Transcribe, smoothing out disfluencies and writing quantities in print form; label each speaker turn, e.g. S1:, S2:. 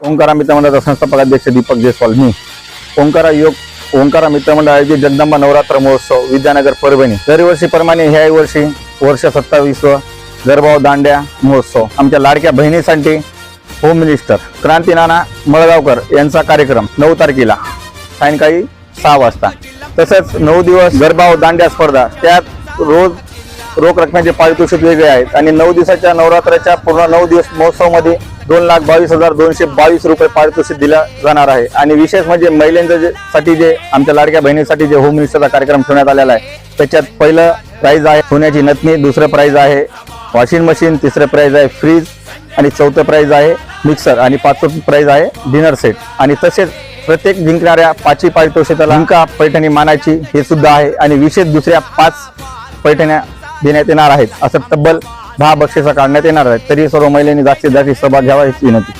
S1: ओंकारा मित्रमंडळाचा संस्थापक अध्यक्ष दीपक जयस्वाल मी. ओंकारा मित्रमंडळ आयोजित जगदंबा नवरात्र महोत्सव विद्यानगर परभणी. दरवर्षीप्रमाणे ह्याही वर्षी वर्ष 27व गरबाव दांड्या महोत्सव. आमच्या लाडक्या बहिणीसाठी होम मिनिस्टर क्रांती नाना मळगावकर यांचा कार्यक्रम 9 तारखेला सायंकाळी 6 वाजता. तसेच 9 दिवस गरबाव दांड्या स्पर्धा, त्यात रोज रोख रकमेचे पारितोषिक वेगळे आहेत आणि 9 दिवसाच्या नवरात्राच्या पूर्ण 9 दिवस महोत्सवामध्ये 2,22,222 रुपये पारितोषिक दिला जाणार आहे. आणि विशेष म्हणजे महिलांसाठी जे आमच्या लाडक्या बहिणीसाठी जे होम मिनिस्टरचा कार्यक्रम ठेवण्यात आलेला आहे, त्याच्यात पहिलं प्राइज आहे सोन्याची नथनी, दुसरं प्राइज आहे वॉशिंग मशीन, तिसरं प्राइज आहे फ्रीज आणि चौथं प्राइज आहे मिक्सर आणि 5वं प्राइज आहे डिनर सेट. आणि तसेच प्रत्येक जिंकणाऱ्या 5 पारितोषिकाला झुमका पैठणी मानाची हे सुद्धा आहे. आणि विशेष दुसऱ्या 5 पैठण्या देण्यात येणार आहेत. असं तब्बल 10 बक्षिसं काढण्यात येणार आहेत. तरी सर्व महिलांनी जास्तीत जास्त सहभाग घ्यावा हीच विनंती.